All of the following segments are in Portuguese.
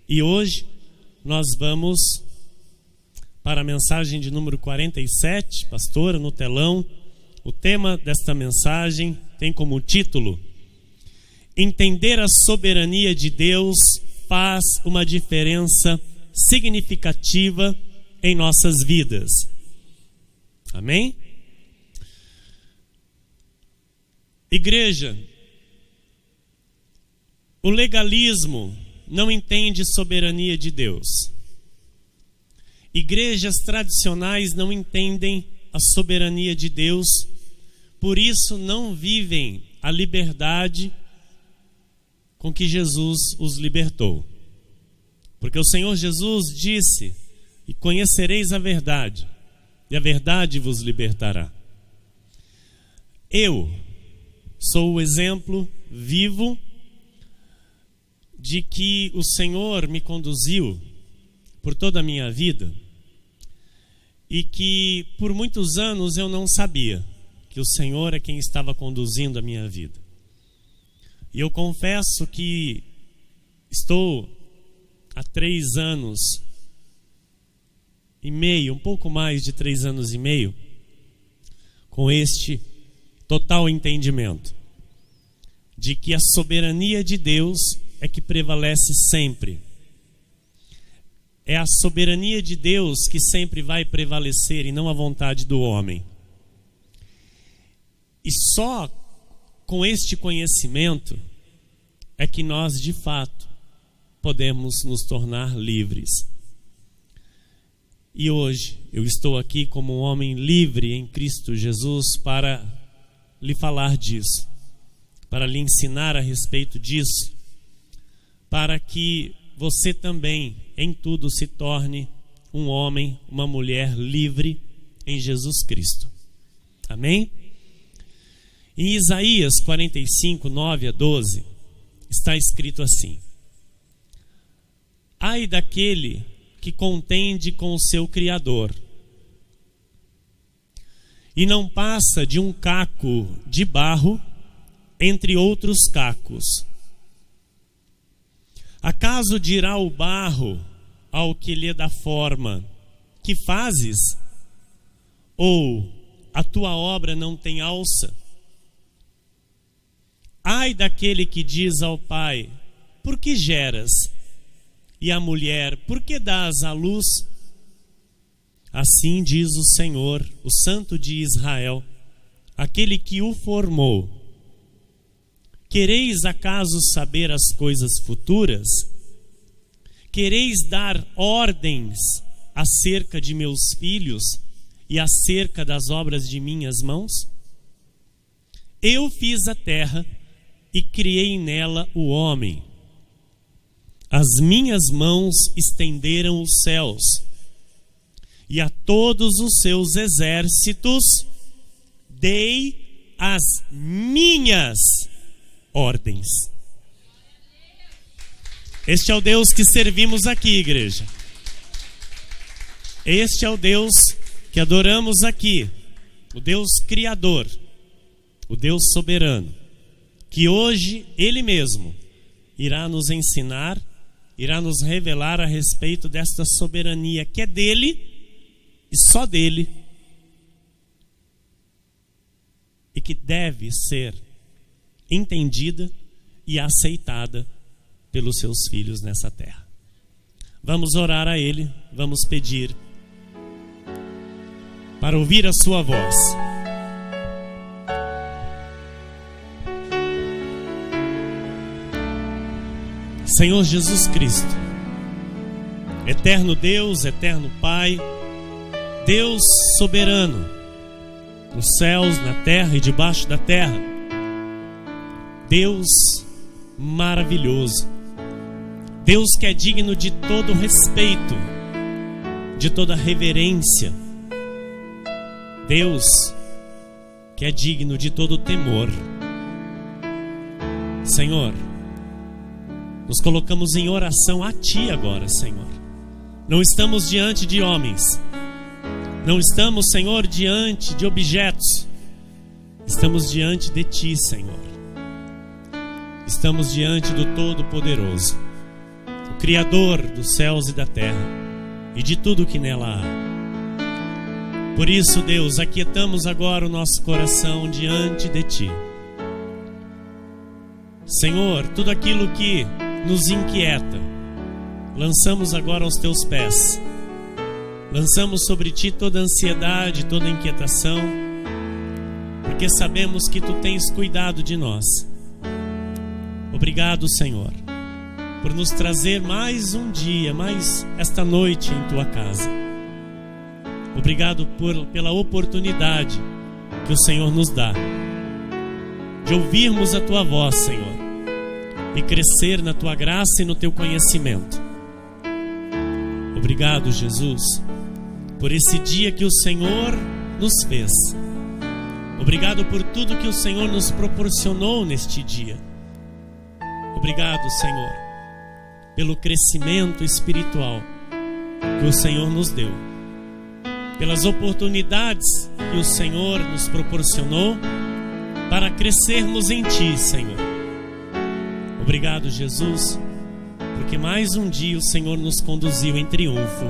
E hoje nós vamos para a mensagem de número 47, pastora, no telão. O tema desta mensagem tem como título: Entender a soberania de Deus faz uma diferença significativa em nossas vidas. Amém? Igreja, o legalismo não entende soberania de Deus. Igrejas tradicionais não entendem a soberania de Deus, por isso não vivem a liberdade com que Jesus os libertou. Porque o Senhor Jesus disse: e conhecereis a verdade, e a verdade vos libertará. Eu sou o exemplo vivo de que o Senhor me conduziu por toda a minha vida e que por muitos anos eu não sabia que o Senhor é quem estava conduzindo a minha vida. E eu confesso que estou há 3 anos e meio, um pouco mais de 3 anos e meio, com este total entendimento de que a soberania de Deus é que prevalece sempre. É a soberania de Deus que sempre vai prevalecer e não a vontade do homem. E só com este conhecimento é que nós, de fato, podemos nos tornar livres. E hoje eu estou aqui como um homem livre em Cristo Jesus para lhe falar disso, para lhe ensinar a respeito disso, para que você também em tudo se torne um homem, uma mulher livre em Jesus Cristo. Amém? Em Isaías 45, 9 a 12, está escrito assim: Ai daquele que contende com o seu Criador e não passa de um caco de barro entre outros cacos. Acaso dirá o barro ao que lhe dá forma: que fazes? Ou a tua obra não tem alça? Ai daquele que diz ao pai: por que geras? E à mulher: por que dás à luz? Assim diz o Senhor, o Santo de Israel, aquele que o formou: quereis acaso saber as coisas futuras? Quereis dar ordens acerca de meus filhos e acerca das obras de minhas mãos? Eu fiz a terra e criei nela o homem. As minhas mãos estenderam os céus, e a todos os seus exércitos dei as minhas ordens. Este é o Deus que servimos aqui, igreja. Este é o Deus que adoramos aqui, o Deus Criador, o Deus soberano, que hoje Ele mesmo irá nos ensinar, irá nos revelar a respeito desta soberania que é dele e só dele, e que deve ser entendida e aceitada pelos seus filhos nessa terra. Vamos orar a Ele, vamos pedir para ouvir a sua voz. Senhor Jesus Cristo, eterno Deus, eterno Pai, Deus soberano, nos céus, na terra e debaixo da terra, Deus maravilhoso, Deus que é digno de todo respeito, de toda reverência, Deus que é digno de todo temor. Senhor, nos colocamos em oração a Ti agora, Senhor. Não estamos diante de homens, não estamos, Senhor, diante de objetos, estamos diante de Ti, Senhor. Estamos diante do Todo-Poderoso. o Criador dos céus e da terra e de tudo que nela há. Por isso, Deus, aquietamos agora o nosso coração diante de Ti. Senhor, tudo aquilo que nos inquieta, lançamos agora aos Teus pés. Lançamos sobre Ti toda ansiedade, toda inquietação, porque sabemos que Tu tens cuidado de nós. Obrigado, Senhor, por nos trazer mais um dia, mais esta noite em Tua casa. Obrigado pela oportunidade que o Senhor nos dá de ouvirmos a Tua voz, Senhor, e crescer na Tua graça e no Teu conhecimento. Obrigado, Jesus, por esse dia que o Senhor nos fez. Obrigado por tudo que o Senhor nos proporcionou neste dia. Obrigado, Senhor, pelo crescimento espiritual que o Senhor nos deu, pelas oportunidades que o Senhor nos proporcionou para crescermos em Ti, Senhor. Obrigado, Jesus, porque mais um dia o Senhor nos conduziu em triunfo.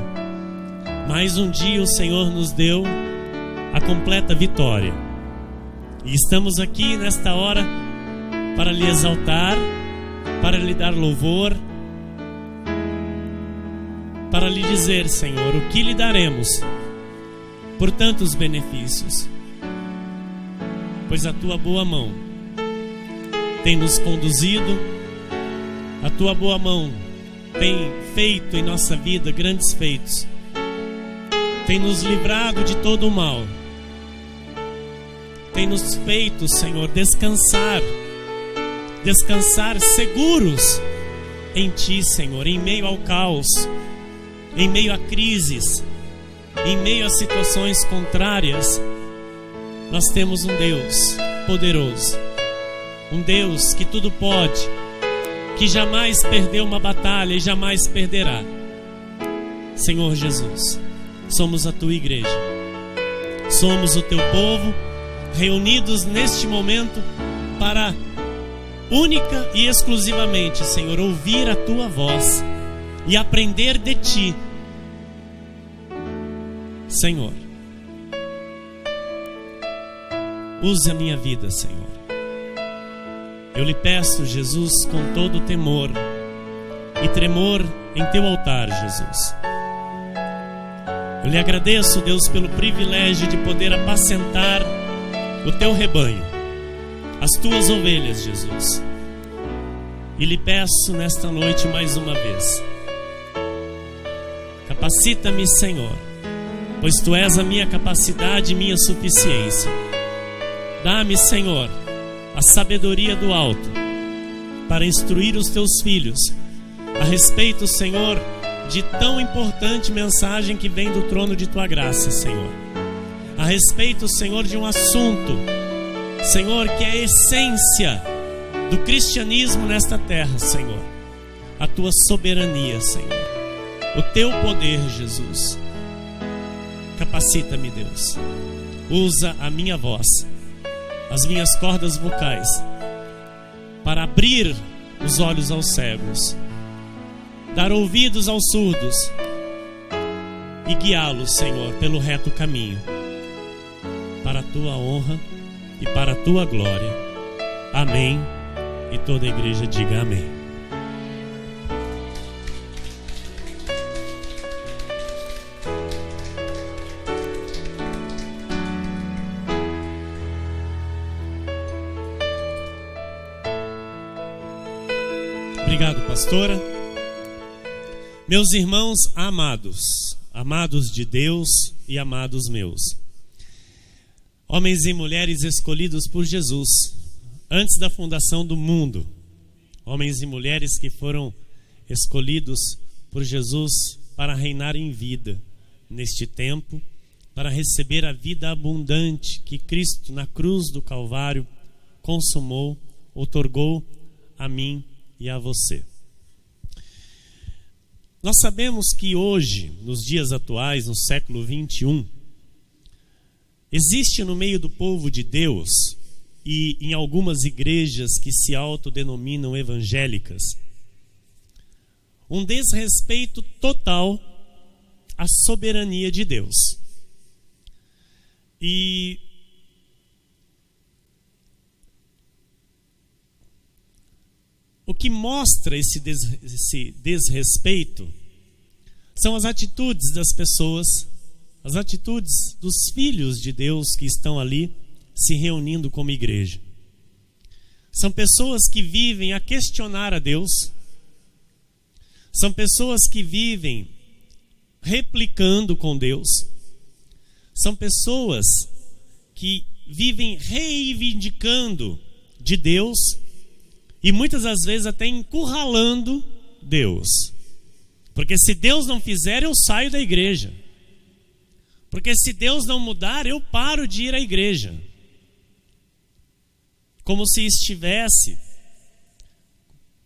Mais um dia o Senhor nos deu a completa vitória. E estamos aqui nesta hora para Lhe exaltar, para Lhe dar louvor, para Lhe dizer, Senhor, o que Lhe daremos por tantos benefícios, pois a Tua boa mão tem nos conduzido, a Tua boa mão tem feito em nossa vida grandes feitos, tem nos livrado de todo o mal, tem nos feito, Senhor, descansar seguros em Ti, Senhor, em meio ao caos, em meio a crises, em meio a situações contrárias. Nós temos um Deus poderoso, um Deus que tudo pode, que jamais perdeu uma batalha e jamais perderá. Senhor Jesus, somos a Tua igreja, somos o Teu povo, reunidos neste momento para única e exclusivamente, Senhor, ouvir a Tua voz e aprender de Ti. Senhor, use a minha vida, Senhor. Eu Lhe peço, Jesus, com todo temor e tremor em Teu altar, Jesus. Eu Lhe agradeço, Deus, pelo privilégio de poder apacentar o Teu rebanho, as Tuas ovelhas, Jesus. E Lhe peço nesta noite mais uma vez: capacita-me, Senhor, pois Tu és a minha capacidade e minha suficiência. Dá-me, Senhor, a sabedoria do alto para instruir os Teus filhos a respeito, Senhor, de tão importante mensagem que vem do trono de Tua graça, Senhor. A respeito, Senhor, de um assunto, Senhor, que é a essência do cristianismo nesta terra, Senhor. A Tua soberania, Senhor. O Teu poder, Jesus. Capacita-me, Deus. Usa a minha voz, as minhas cordas vocais, para abrir os olhos aos cegos, dar ouvidos aos surdos e guiá-los, Senhor, pelo reto caminho, para a Tua honra e para a Tua glória. Amém. E toda a igreja diga amém. Obrigado, pastora. Meus irmãos amados, amados de Deus e amados meus, homens e mulheres escolhidos por Jesus antes da fundação do mundo, homens e mulheres que foram escolhidos por Jesus para reinar em vida neste tempo, para receber a vida abundante que Cristo na cruz do Calvário consumou, outorgou a mim e a você. Nós sabemos que hoje, nos dias atuais, no século 21, existe no meio do povo de Deus e em algumas igrejas que se autodenominam evangélicas um desrespeito total à soberania de Deus. E o que mostra esse desrespeito são as atitudes das pessoas, as atitudes dos filhos de Deus que estão ali se reunindo como igreja. São pessoas que vivem a questionar a Deus, são pessoas que vivem replicando com Deus, são pessoas que vivem reivindicando de Deus e muitas das vezes até encurralando Deus. Porque se Deus não fizer, eu saio da igreja. Porque se Deus não mudar, eu paro de ir à igreja. Como se estivesse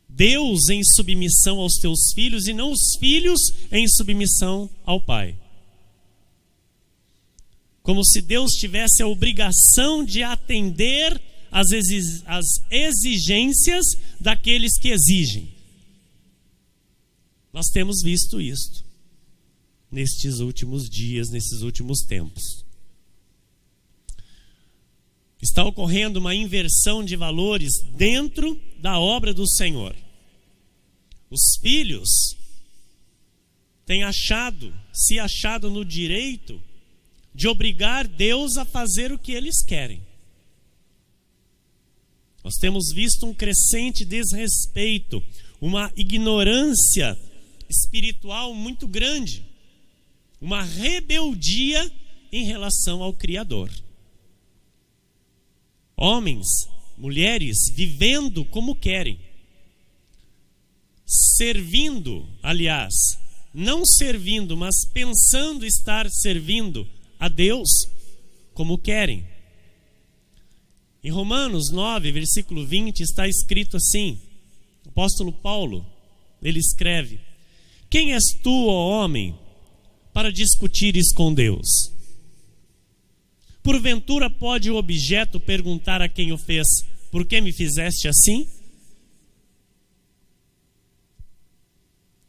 Deus em submissão aos teus filhos e não os filhos em submissão ao Pai. Como se Deus tivesse a obrigação de atender às exigências daqueles que exigem. Nós temos visto isto nestes últimos dias, nesses últimos tempos. Está ocorrendo uma inversão de valores dentro da obra do Senhor. Os filhos têm se achado no direito de obrigar Deus a fazer o que eles querem. Nós temos visto um crescente desrespeito, uma ignorância espiritual muito grande, uma rebeldia em relação ao Criador. Homens, mulheres vivendo como querem, servindo, aliás, não servindo, mas pensando estar servindo a Deus como querem. Em Romanos 9, versículo 20, está escrito assim, o apóstolo Paulo, ele escreve: quem és tu, ó homem, para discutires com Deus? Porventura pode o objeto perguntar a quem o fez: por que me fizeste assim?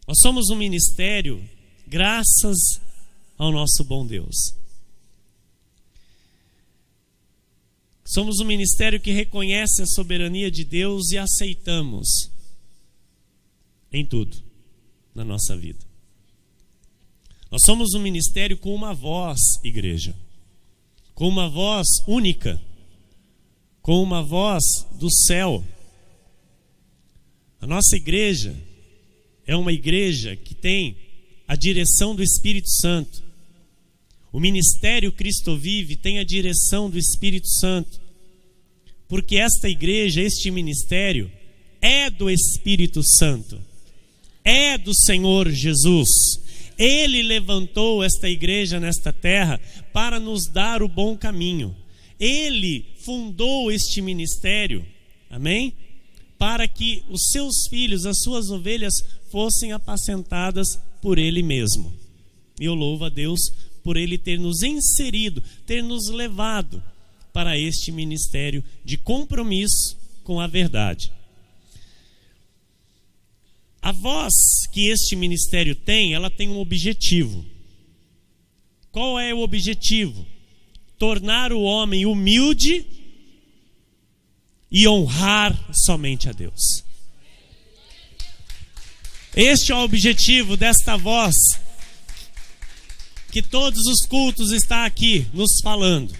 Nós somos um ministério graças ao nosso bom Deus. Somos um ministério que reconhece a soberania de Deus e aceitamos em tudo na nossa vida. Nós somos um ministério com uma voz, igreja, com uma voz única, com uma voz do céu. A nossa igreja é uma igreja que tem a direção do Espírito Santo. O ministério Cristo Vive tem a direção do Espírito Santo, porque esta igreja, este ministério é do Espírito Santo, é do Senhor Jesus. Ele levantou esta igreja nesta terra para nos dar o bom caminho. Ele fundou este ministério, amém? Para que os seus filhos, as suas ovelhas, fossem apacentadas por Ele mesmo. E eu louvo a Deus por Ele ter nos inserido, ter nos levado para este ministério de compromisso com a verdade. A voz que este ministério tem, ela tem um objetivo. Qual é o objetivo? Tornar o homem humilde e honrar somente a Deus. Este é o objetivo desta voz que todos os cultos está aqui nos falando.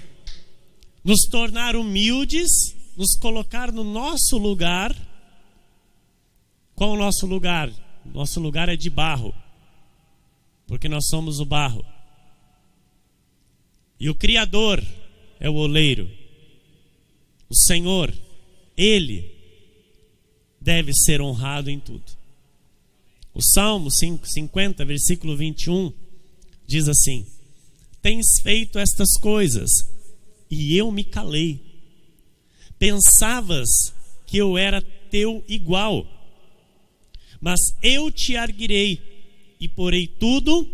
Nos tornar humildes, nos colocar no nosso lugar. Qual o nosso lugar? Nosso lugar é de barro, porque nós somos o barro. E o Criador é o oleiro. O Senhor, Ele deve ser honrado em tudo. O Salmo 50, versículo 21, diz assim: tens feito estas coisas, e eu me calei. Pensavas que eu era teu igual, mas eu te arguirei e porei tudo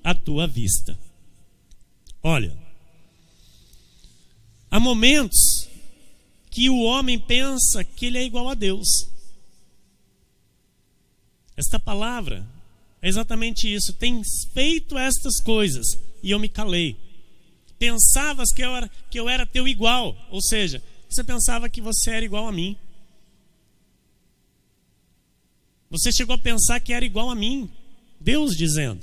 à tua vista. Olha, há momentos que o homem pensa que ele é igual a Deus. Esta palavra é exatamente isso. Tens feito estas coisas e eu me calei. Pensavas que eu era teu igual, ou seja, você pensava que você era igual a mim. Você chegou a pensar que era igual a mim. Deus dizendo: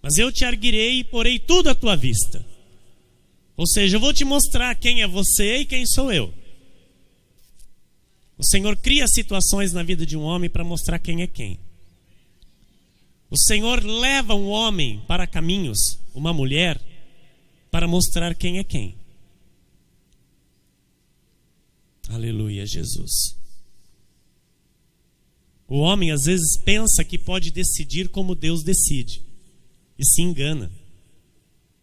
mas eu te erguerei e porei tudo à tua vista. Ou seja, eu vou te mostrar quem é você e quem sou eu. O Senhor cria situações na vida de um homem para mostrar quem é quem. O Senhor leva um homem para caminhos, uma mulher, para mostrar quem é quem. Aleluia, Jesus. O homem às vezes pensa que pode decidir como Deus decide e se engana,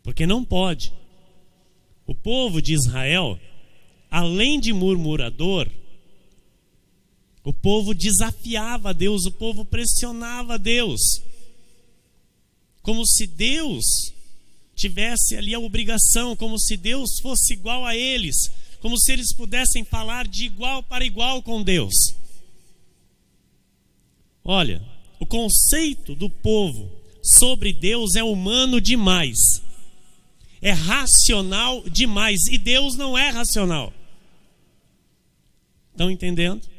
porque não pode. O povo de Israel, além de murmurador, o povo desafiava a Deus, o povo pressionava a Deus, como se Deus tivesse ali a obrigação, como se Deus fosse igual a eles, como se eles pudessem falar de igual para igual com Deus. Olha, o conceito do povo sobre Deus é humano demais, é racional demais, e Deus não é racional. Estão entendendo?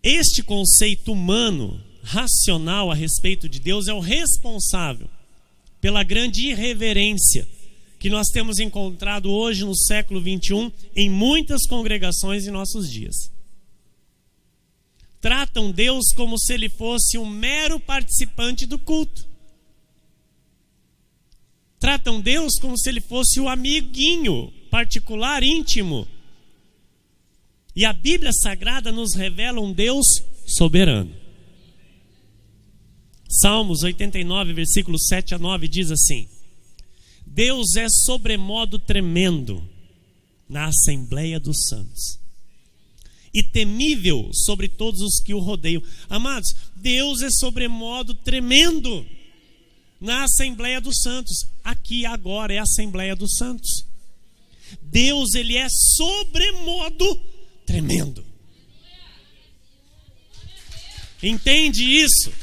Este conceito humano, racional a respeito de Deus é o responsável pela grande irreverência que nós temos encontrado hoje no século 21 em muitas congregações em nossos dias. Tratam Deus como se ele fosse um mero participante do culto. Tratam Deus como se ele fosse o amiguinho particular, íntimo. E a Bíblia Sagrada nos revela um Deus soberano. Salmos 89, versículos 7 a 9 diz assim: Deus é sobremodo tremendo na Assembleia dos Santos e temível sobre todos os que o rodeiam. Amados, Deus é sobremodo tremendo na Assembleia dos Santos. Aqui agora é a Assembleia dos Santos. Deus, ele é sobremodo tremendo. Entende isso?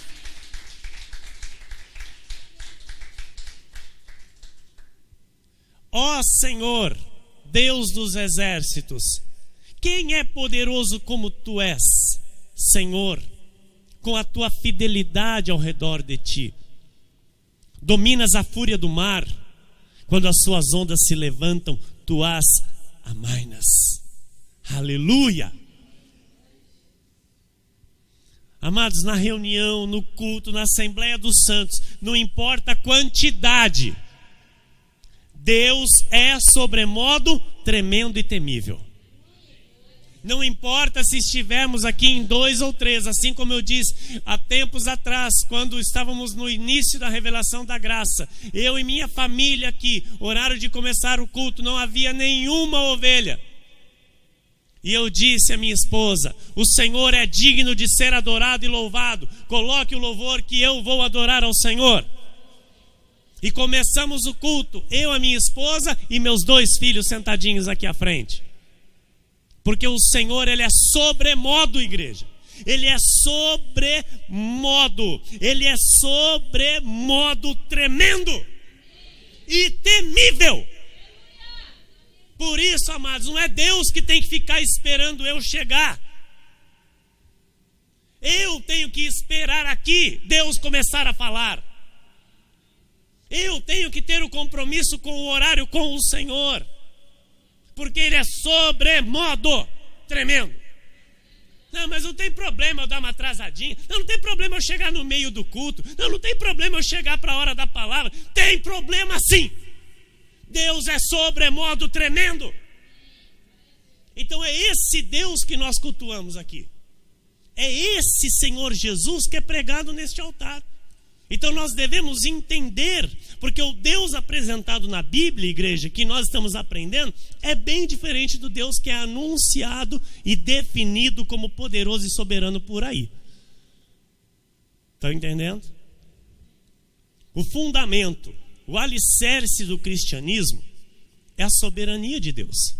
Ó Senhor, Deus dos exércitos, quem é poderoso como tu és, Senhor, com a tua fidelidade ao redor de ti? Dominas a fúria do mar, quando as suas ondas se levantam, tu as amainas. Aleluia! Amados, na reunião, no culto, na Assembleia dos Santos, não importa a quantidade, Deus é sobremodo tremendo e temível. Não importa se estivermos aqui em 2 ou 3, assim como eu disse há tempos atrás, quando estávamos no início da revelação da graça, eu e minha família aqui, horário de começar o culto, não havia nenhuma ovelha. E eu disse à minha esposa: o Senhor é digno de ser adorado e louvado, coloque o louvor que eu vou adorar ao Senhor. E começamos o culto, eu, a minha esposa e meus 2 filhos sentadinhos aqui à frente. Porque o Senhor, ele é sobremodo, igreja. Ele é sobremodo. Ele é sobremodo tremendo e temível. Por isso, amados, não é Deus que tem que ficar esperando eu chegar. Eu tenho que esperar aqui Deus começar a falar. Eu tenho que ter o compromisso com o horário com o Senhor. Porque ele é sobremodo tremendo. Não, mas não tem problema eu dar uma atrasadinha. Não tem problema eu chegar no meio do culto. Não tem problema eu chegar para a hora da palavra. Tem problema sim. Deus é sobremodo tremendo. Então é esse Deus que nós cultuamos aqui. É esse Senhor Jesus que é pregado neste altar. Então nós devemos entender, porque o Deus apresentado na Bíblia, igreja, que nós estamos aprendendo, é bem diferente do Deus que é anunciado e definido como poderoso e soberano por aí. Estão entendendo? O fundamento, o alicerce do cristianismo é a soberania de Deus.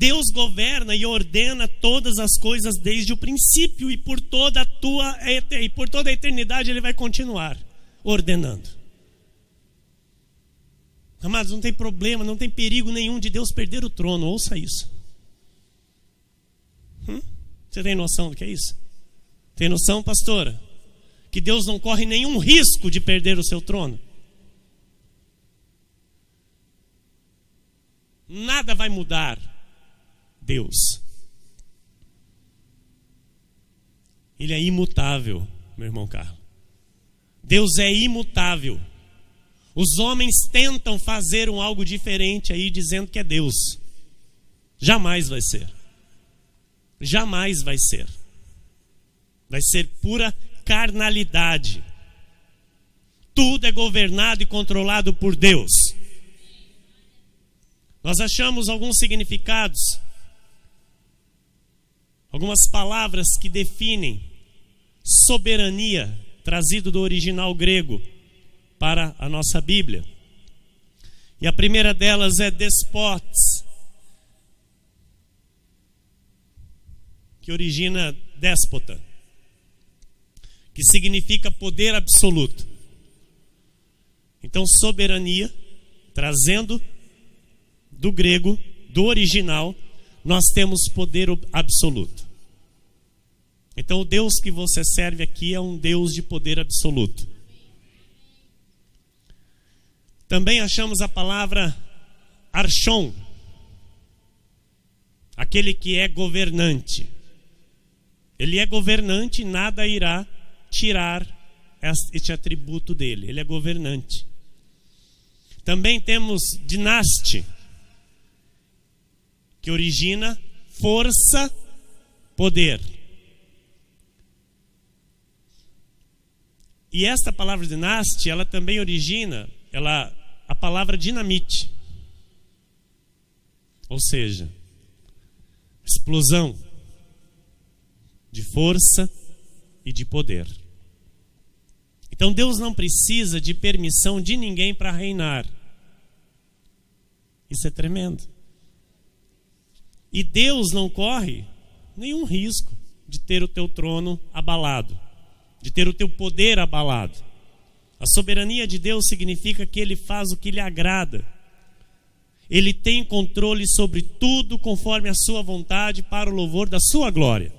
Deus governa e ordena todas as coisas desde o princípio, e por toda a eternidade Ele vai continuar ordenando. Amados, não tem problema, não tem perigo nenhum de Deus perder o trono. Ouça isso. Você tem noção do que é isso? Tem noção, pastora? Que Deus não corre nenhum risco de perder o seu trono? Nada vai mudar Deus. Ele é imutável, meu irmão Carlos. Deus é imutável. Os homens tentam fazer algo diferente aí, dizendo que é Deus. Jamais vai ser. Jamais vai ser. Vai ser pura carnalidade. Tudo é governado e controlado por Deus. Nós achamos alguns significados, algumas palavras que definem soberania, trazido do original grego para a nossa Bíblia. E a primeira delas é despotes, que origina déspota, que significa poder absoluto. Então, soberania, trazendo do grego, do original, nós temos poder absoluto. Então, o Deus que você serve aqui é um Deus de poder absoluto. Também achamos a palavra archon, aquele que é governante. Ele é governante e nada irá tirar este atributo dele. Ele é governante. Também temos dinaste, que origina força, poder. E esta palavra dinaste, ela também origina a palavra dinamite. Ou seja, explosão de força e de poder. Então Deus não precisa de permissão de ninguém para reinar. Isso é tremendo. E Deus não corre nenhum risco de ter o teu trono abalado, de ter o teu poder abalado. A soberania de Deus significa que Ele faz o que lhe agrada. Ele tem controle sobre tudo conforme a sua vontade, para o louvor da sua glória.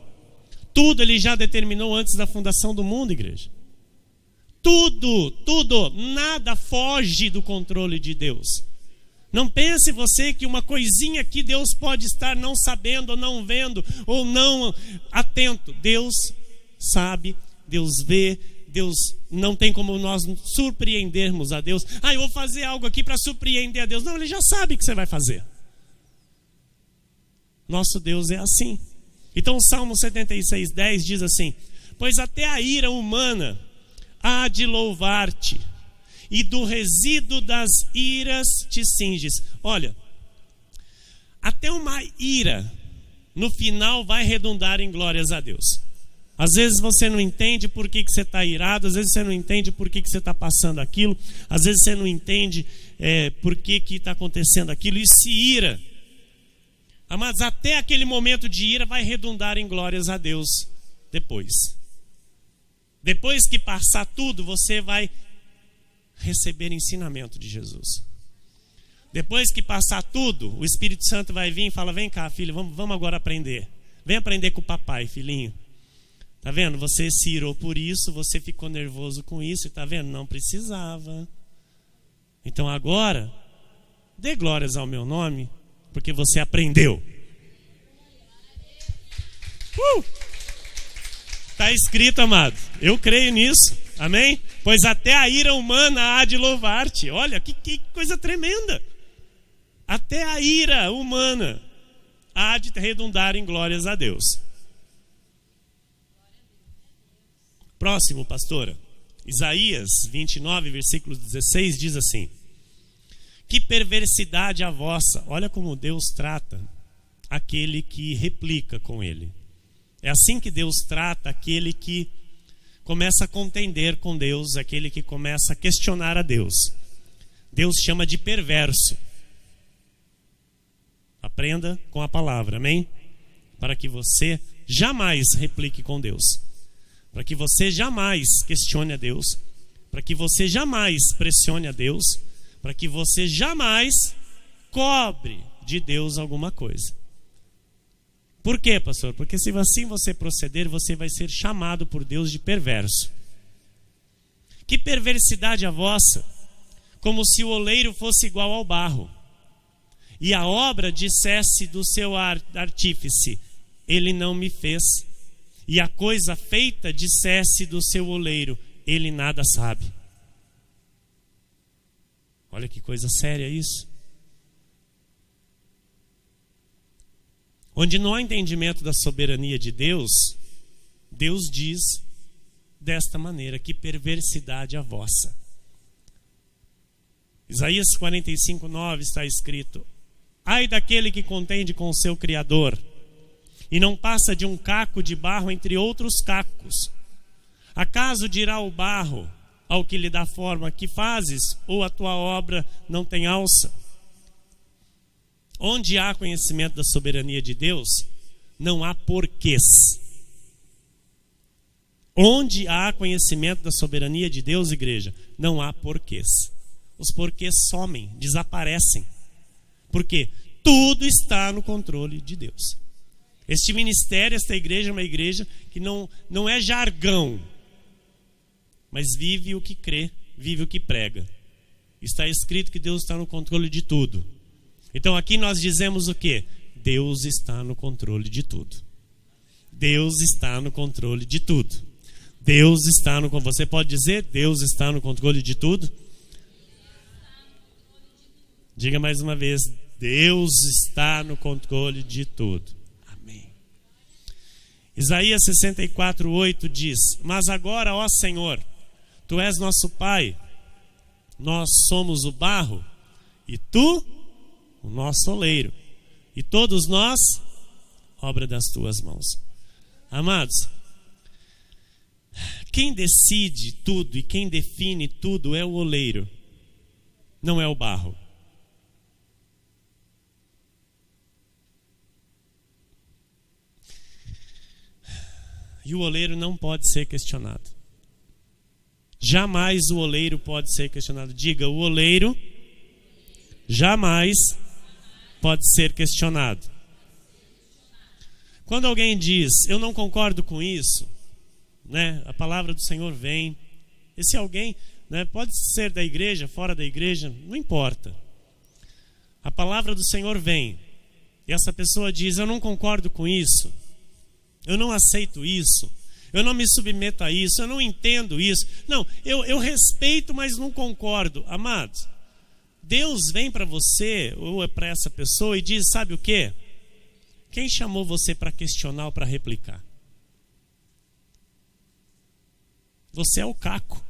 Tudo Ele já determinou antes da fundação do mundo, igreja. Tudo, nada foge do controle de Deus. Não pense você que uma coisinha que Deus pode estar não sabendo, ou não vendo, ou não atento. Deus sabe, Deus vê, Deus não tem como nós surpreendermos a Deus. Eu vou fazer algo aqui para surpreender a Deus. Não, Ele já sabe o que você vai fazer. Nosso Deus é assim. Então o Salmo 76:10 diz assim: pois até a ira humana há de louvar-te, e do resíduo das iras te cinges. Olha, até uma ira, no final, vai redundar em glórias a Deus. Às vezes você não entende por que você está irado, às vezes você não entende por que você está passando aquilo, às vezes você não entende por que está acontecendo aquilo, e se ira. Mas até aquele momento de ira vai redundar em glórias a Deus depois. Depois que passar tudo, você vai receber ensinamento de Jesus. Depois que passar tudo, o Espírito Santo vai vir e fala: vem cá, filho, vamos agora aprender. Vem aprender com o papai, filhinho. Tá vendo? Você se irou por isso, você ficou nervoso com isso, tá vendo? Não precisava. Então agora, dê glórias ao meu nome, porque você aprendeu. Está escrito, amado. Eu creio nisso. Amém? Pois até a ira humana há de louvar-te. Olha, que coisa tremenda. Até a ira humana há de redundar em glórias a Deus. Próximo, pastora. Isaías 29, versículo 16 diz assim: que perversidade a vossa. Olha como Deus trata aquele que replica com Ele. É assim que Deus trata aquele que começa a contender com Deus, aquele que começa a questionar a Deus. Deus chama de perverso. Aprenda com a palavra, amém? Para que você jamais replique com Deus. Para que você jamais questione a Deus. Para que você jamais pressione a Deus. Para que você jamais cobre de Deus alguma coisa. Por quê, pastor? Porque se assim você proceder, você vai ser chamado por Deus de perverso. Que perversidade a vossa, como se o oleiro fosse igual ao barro, e a obra dissesse do seu artífice, ele não me fez, e a coisa feita dissesse do seu oleiro, ele nada sabe. Olha que coisa séria isso. Onde não há entendimento da soberania de Deus, Deus diz desta maneira: que perversidade a vossa. Isaías 45:9 está escrito: ai daquele que contende com o seu Criador, e não passa de um caco de barro entre outros cacos. Acaso dirá o barro ao que lhe dá forma: que fazes, ou a tua obra não tem alça? Onde há conhecimento da soberania de Deus, não há porquês. Onde há conhecimento da soberania de Deus, igreja, não há porquês. Os porquês somem, desaparecem. Porque tudo está no controle de Deus. Este ministério, esta igreja é uma igreja que não é jargão, mas vive o que crê, vive o que prega. Está escrito que Deus está no controle de tudo. Então aqui nós dizemos o quê? Deus está no controle de tudo. Deus está no controle de tudo. Deus está no controle. Você pode dizer, Deus está no controle de tudo? Diga mais uma vez, Deus está no controle de tudo. Amém. Isaías 64:8 diz: mas agora, ó Senhor, Tu és nosso Pai, nós somos o barro, e Tu, o nosso oleiro, e todos nós, obra das Tuas mãos. Amados, quem decide tudo e quem define tudo é o oleiro, não é o barro. E o oleiro não pode ser questionado. Jamais o oleiro pode ser questionado. Diga, o oleiro jamais pode ser questionado. Quando alguém diz, eu não concordo com isso, né, a palavra do Senhor vem. Esse alguém, né, pode ser da igreja, fora da igreja, não importa. A palavra do Senhor vem. E essa pessoa diz, eu não concordo com isso. Eu não aceito isso. Eu não me submeto a isso. Eu não entendo isso. Não, eu respeito, mas não concordo. Amados, Deus vem para você, ou é para essa pessoa, e diz, sabe o quê? Quem chamou você para questionar ou para replicar? Você é o caco.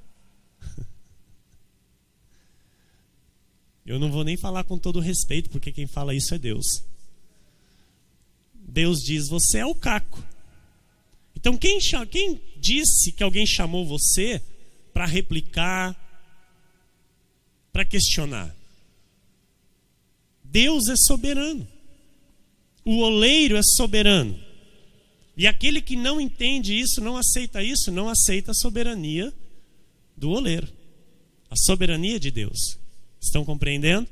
Eu não vou nem falar com todo respeito, porque quem fala isso é Deus. Deus diz, você é o caco. Então quem disse que alguém chamou você para replicar, para questionar? Deus é soberano. O oleiro é soberano. E aquele que não entende isso, não aceita a soberania do oleiro. A soberania de Deus. Estão compreendendo?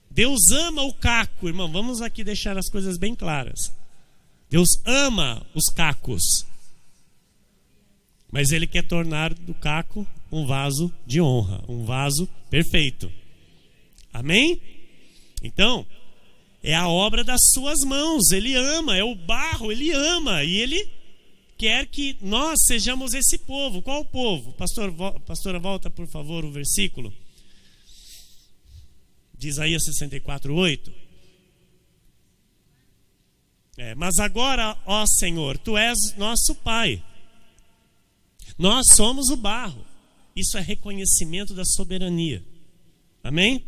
Deus ama o caco, irmão. Vamos aqui deixar as coisas bem claras. Deus ama os cacos. Mas Ele quer tornar do caco um vaso de honra, um vaso perfeito. Amém? Então, é a obra das suas mãos. Ele ama, é o barro, Ele ama. E Ele quer que nós sejamos esse povo. Qual povo? Pastora, volta por favor o versículo. De Isaías 64:8. Mas agora, ó Senhor, Tu és nosso Pai. Nós somos o barro. Isso é reconhecimento da soberania. Amém?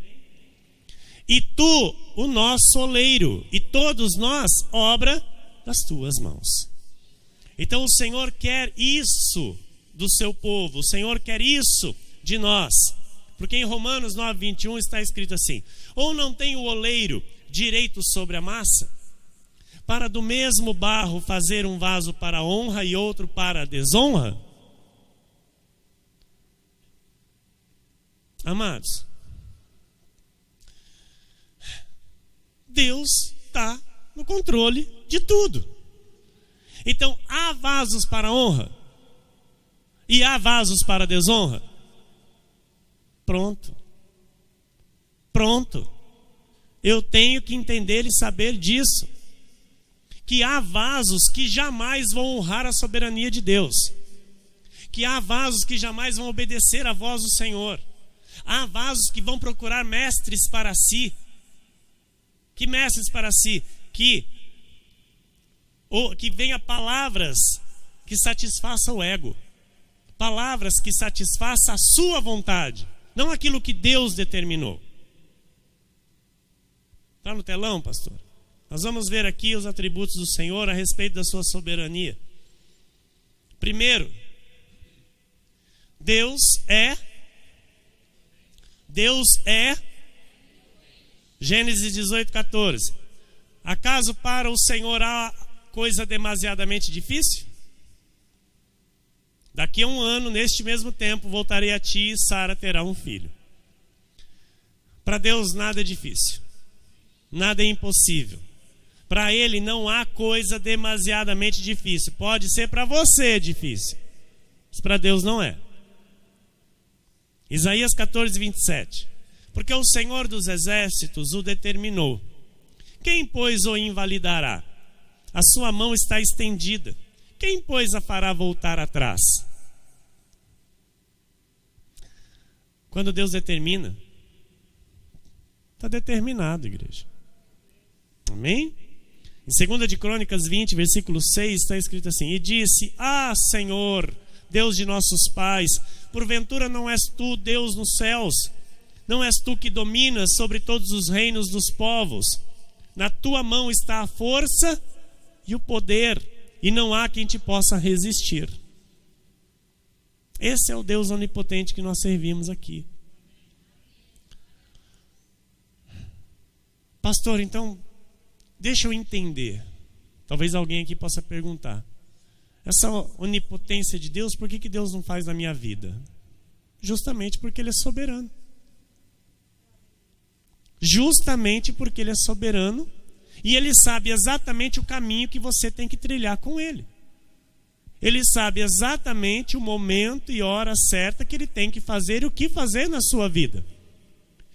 E Tu, o nosso oleiro, e todos nós, obra das Tuas mãos. Então o Senhor quer isso do seu povo. O Senhor quer isso de nós. Porque em Romanos 9:21 está escrito assim: ou não tem o oleiro direito sobre a massa? Para do mesmo barro fazer um vaso para a honra e outro para a desonra? Amados, Deus está no controle de tudo. Então, há vasos para a honra e há vasos para a desonra? Pronto. Eu tenho que entender e saber disso. Que há vasos que jamais vão honrar a soberania de Deus. Que há vasos que jamais vão obedecer à voz do Senhor. Há vasos que vão procurar mestres para si. Que mestres para si? Que venha palavras que satisfaçam o ego. Palavras que satisfaçam a sua vontade. Não aquilo que Deus determinou. Está no telão, pastor? Nós vamos ver aqui os atributos do Senhor a respeito da sua soberania. Primeiro, Deus é Gênesis 18:14. Acaso para o Senhor há coisa demasiadamente difícil? Daqui a 1 ano, neste mesmo tempo, voltarei a ti e Sara terá um filho. Para Deus nada é difícil. Nada é impossível. Para Ele não há coisa demasiadamente difícil. Pode ser para você difícil, mas para Deus não é. Isaías 14:27. Porque o Senhor dos exércitos o determinou. Quem, pois, o invalidará? A sua mão está estendida. Quem, pois, a fará voltar atrás? Quando Deus determina, está determinado, igreja. Amém? Em 2 de Crônicas 20, versículo 6, está escrito assim: E disse: Ah, Senhor, Deus de nossos pais, porventura não és tu Deus nos céus? Não és tu que dominas sobre todos os reinos dos povos? Na tua mão está a força e o poder, e não há quem te possa resistir. Esse é o Deus onipotente que nós servimos aqui. Pastor, então, deixa eu entender. Talvez alguém aqui possa perguntar: essa onipotência de Deus, por que Deus não faz na minha vida? Justamente porque Ele é soberano. Justamente porque Ele é soberano e Ele sabe exatamente o caminho que você tem que trilhar com Ele. Ele sabe exatamente o momento e hora certa que Ele tem que fazer e o que fazer na sua vida.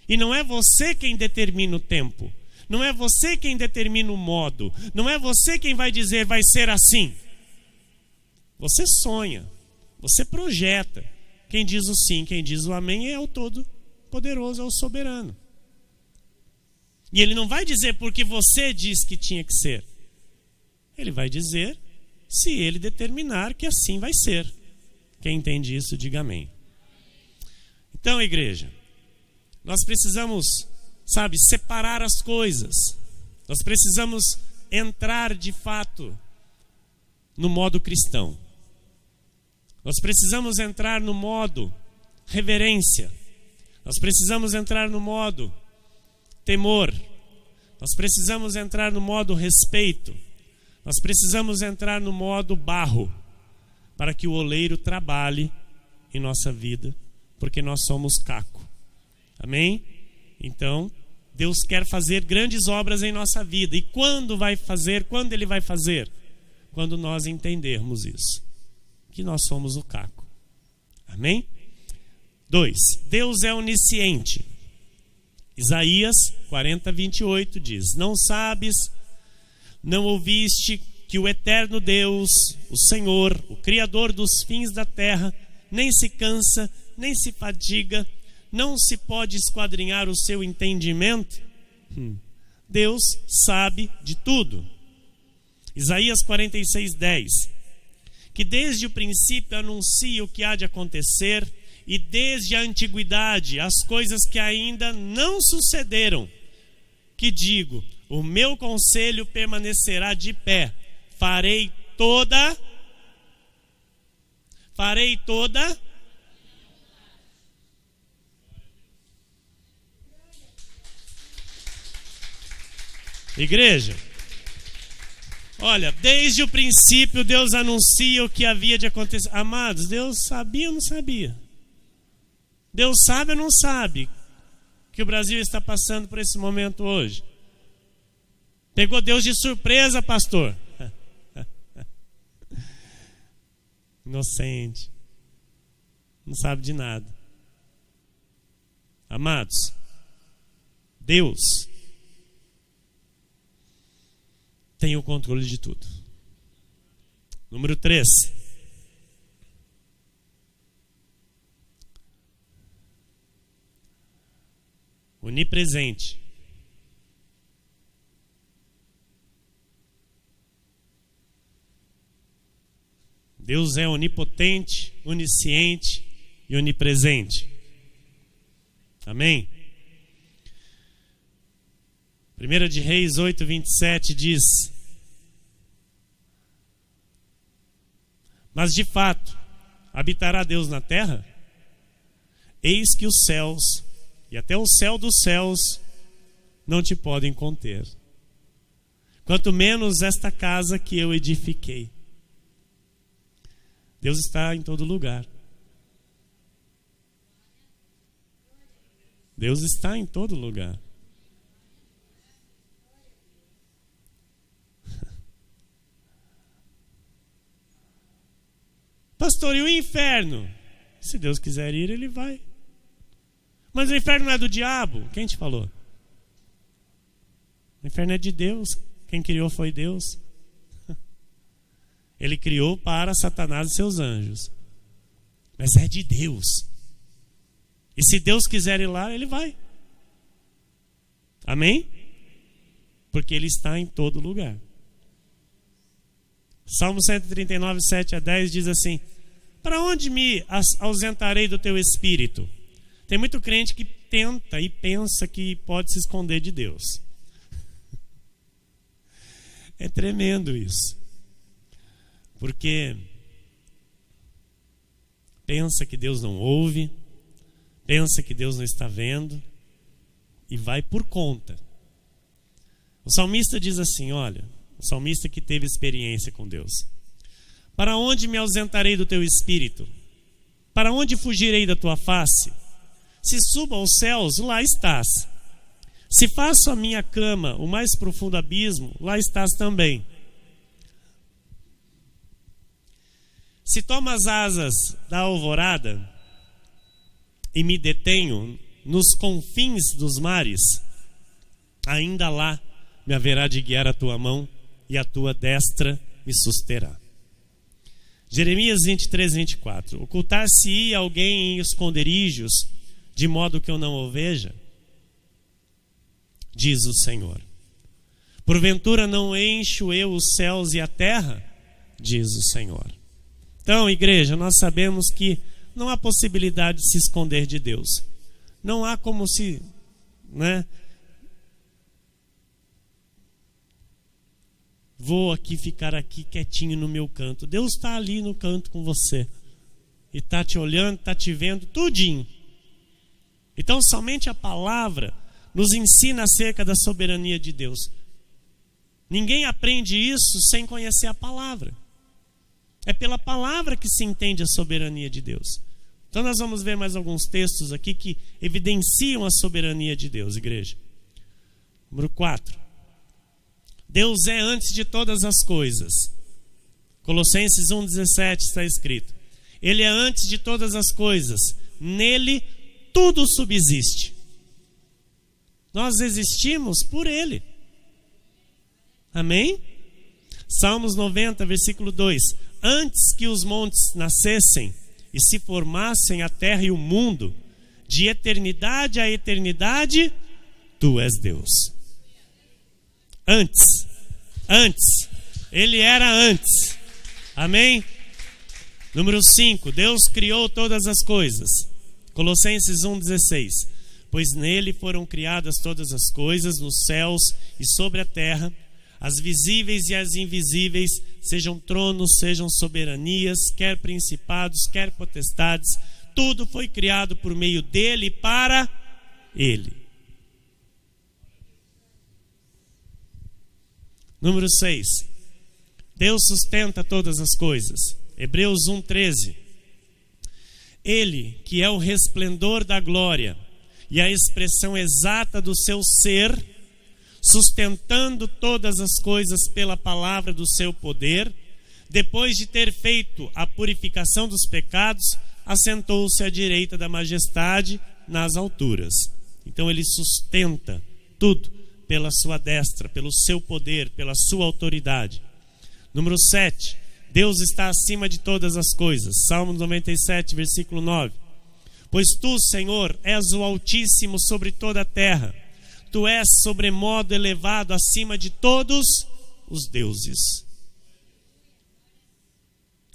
E não é você quem determina o tempo. Não é você quem determina o modo. Não é você quem vai dizer vai ser assim. Você sonha. Você projeta. Quem diz o sim, quem diz o amém é o Todo-Poderoso, é o soberano. E Ele não vai dizer porque você diz que tinha que ser. Ele vai dizer se Ele determinar que assim vai ser. Quem entende isso, diga amém. Então, igreja, nós precisamos, separar as coisas. Nós precisamos entrar de fato no modo cristão. Nós precisamos entrar no modo reverência. Nós precisamos entrar no modo temor. Nós precisamos entrar no modo respeito. Nós precisamos entrar no modo barro, para que o oleiro trabalhe em nossa vida, porque nós somos caco. Amém? Então, Deus quer fazer grandes obras em nossa vida. E quando vai fazer? Quando Ele vai fazer? Quando nós entendermos isso, que nós somos o caco. Amém? 2. Deus é onisciente. Isaías 40:28 diz: Não sabes, não ouviste que o eterno Deus, o Senhor, o Criador dos fins da terra, nem se cansa, nem se fadiga, não se pode esquadrinhar o seu entendimento? Deus sabe de tudo. Isaías 46:10, que desde o princípio anuncia o que há de acontecer, e desde a antiguidade as coisas que ainda não sucederam, que digo, o meu conselho permanecerá de pé, farei toda Igreja, olha, desde o princípio Deus anuncia o que havia de acontecer. Amados, Deus sabia ou não sabia? Deus sabe ou não sabe que o Brasil está passando por esse momento hoje? Pegou Deus de surpresa, pastor. Inocente. Não sabe de nada. Amados, Deus tem o controle de tudo. Número 3. Onipresente. Deus é onipotente, onisciente e onipresente. Amém? 1 de Reis 8, 27 diz: mas de fato, habitará Deus na terra? Eis que os céus, e até o céu dos céus, não te podem conter. Quanto menos esta casa que eu edifiquei. Deus está em todo lugar. Deus está em todo lugar. Pastor, e o inferno? Se Deus quiser ir, ele vai. Mas o inferno não é do diabo? Quem te falou? O inferno é de Deus. Quem criou foi Deus. Ele criou para Satanás e seus anjos. Mas é de Deus. E se Deus quiser ir lá, ele vai. Amém? Porque ele está em todo lugar. Salmo 139, 7 a 10 diz assim: para onde me ausentarei do teu espírito? Tem muito crente que tenta e pensa que pode se esconder de Deus. É tremendo isso. Porque pensa que Deus não ouve, pensa que Deus não está vendo e vai por conta. O salmista diz assim, olha, o salmista que teve experiência com Deus: para onde me ausentarei do teu espírito? Para onde fugirei da tua face? Se subo aos céus, lá estás. Se faço a minha cama o mais profundo abismo, lá estás também. Se tomo as asas da alvorada e me detenho nos confins dos mares, ainda lá me haverá de guiar a tua mão e a tua destra me susterá. Jeremias 23, 24. Ocultar-se-ia alguém em esconderijos, de modo que eu não o veja? Diz o Senhor. Porventura não encho eu os céus e a terra? Diz o Senhor. Então, igreja, nós sabemos que não há possibilidade de se esconder de Deus. Não há como se, vou ficar aqui quietinho no meu canto. Deus está ali no canto com você. E está te olhando, está te vendo, tudinho. Então, somente a palavra nos ensina acerca da soberania de Deus. Ninguém aprende isso sem conhecer a palavra. É pela palavra que se entende a soberania de Deus. Então nós vamos ver mais alguns textos aqui que evidenciam a soberania de Deus, igreja. Número 4. Deus é antes de todas as coisas. Colossenses 1,17 está escrito: Ele é antes de todas as coisas. Nele tudo subsiste. Nós existimos por Ele. Amém? Salmos 90, versículo 2. Antes que os montes nascessem e se formassem a terra e o mundo, de eternidade a eternidade, tu és Deus. Antes. Ele era antes. Amém? Número 5. Deus criou todas as coisas. Colossenses 1,16. Pois nele foram criadas todas as coisas, nos céus e sobre a terra, as visíveis e as invisíveis, sejam tronos, sejam soberanias, quer principados, quer potestades, tudo foi criado por meio dele e para ele. Número 6. Deus sustenta todas as coisas. Hebreus 1:13. Ele, que é o resplendor da glória e a expressão exata do seu ser, sustentando todas as coisas pela palavra do seu poder, depois de ter feito a purificação dos pecados, assentou-se à direita da majestade nas alturas. Então ele sustenta tudo pela sua destra, pelo seu poder, pela sua autoridade. Número 7. Deus está acima de todas as coisas. Salmo 97, versículo 9. Pois tu, Senhor, és o Altíssimo sobre toda a terra. Tu és sobremodo elevado acima de todos os deuses.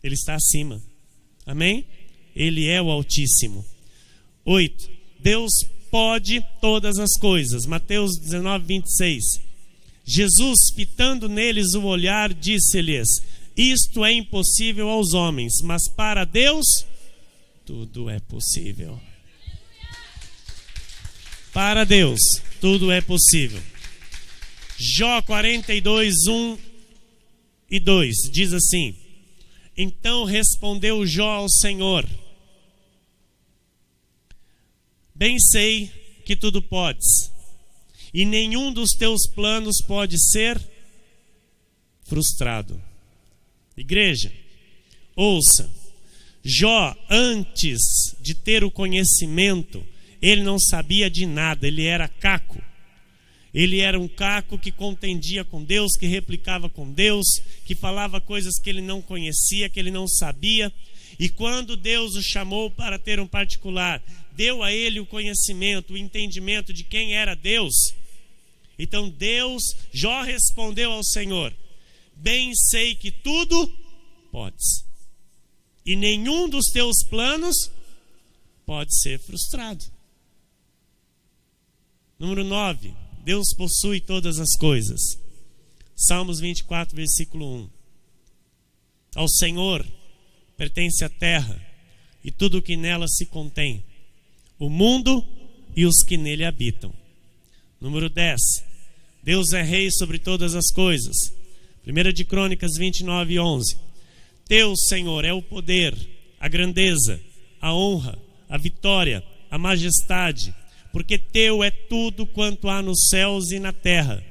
Ele está acima. Amém? Ele é o Altíssimo. 8. Deus pode todas as coisas. Mateus 19, 26. Jesus, fitando neles o olhar, disse-lhes: isto é impossível aos homens, mas para Deus tudo é possível. Para Deus tudo é possível. Jó 42, 1 e 2 diz assim: então respondeu Jó ao Senhor: bem sei que tudo podes, e nenhum dos teus planos pode ser frustrado. Igreja, ouça, Jó, antes de ter o conhecimento, ele não sabia de nada, ele era caco. Ele era um caco que contendia com Deus, que replicava com Deus, que falava coisas que ele não conhecia, que ele não sabia. E quando Deus o chamou para ter um particular, deu a ele o conhecimento, o entendimento de quem era Deus. Então Jó respondeu ao Senhor: bem sei que tudo podes, e nenhum dos teus planos pode ser frustrado. Número 9. Deus possui todas as coisas. Salmos 24, versículo 1. Ao Senhor pertence a terra e tudo o que nela se contém, o mundo e os que nele habitam. Número 10. Deus é rei sobre todas as coisas. 1 de Crônicas 29, 11. Teu, Senhor, é o poder, a grandeza, a honra, a vitória, a majestade, porque teu é tudo quanto há nos céus e na terra.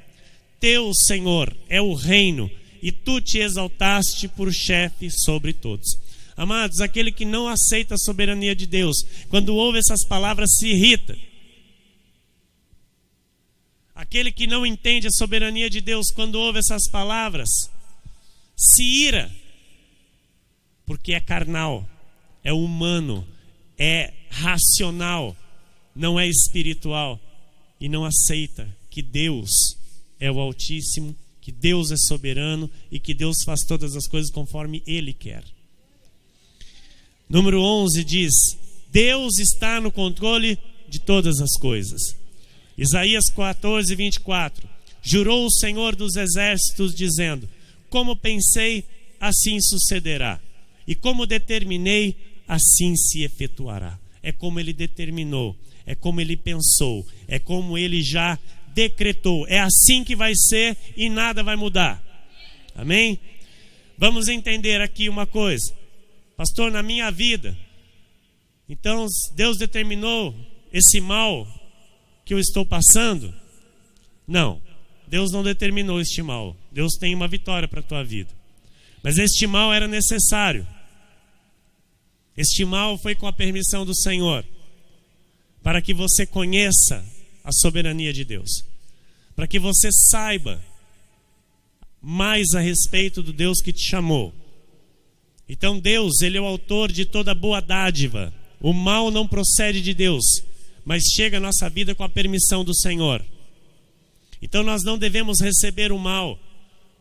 Teu, Senhor, é o reino, e tu te exaltaste por chefe sobre todos. Amados, aquele que não aceita a soberania de Deus, quando ouve essas palavras, se irrita. Aquele que não entende a soberania de Deus, quando ouve essas palavras, se ira, porque é carnal, é humano, é racional, não é espiritual, e não aceita que Deus é o Altíssimo, que Deus é soberano e que Deus faz todas as coisas conforme Ele quer. Número 11 diz: Deus está no controle de todas as coisas. Isaías 14, 24. Jurou o Senhor dos exércitos, dizendo: como pensei, assim sucederá, e como determinei, assim se efetuará. É como Ele determinou, é como Ele pensou, é como Ele já decretou. É assim que vai ser e nada vai mudar. Amém? Vamos entender aqui uma coisa. Pastor, na minha vida, então Deus determinou esse mal que eu estou passando? Não, Deus não determinou este mal. Deus tem uma vitória para a tua vida. Mas este mal era necessário. Este mal foi com a permissão do Senhor, para que você conheça a soberania de Deus, para que você saiba mais a respeito do Deus que te chamou. Então Deus, Ele é o autor de toda boa dádiva. O mal não procede de Deus, mas chega à nossa vida com a permissão do Senhor. Então nós não devemos receber o mal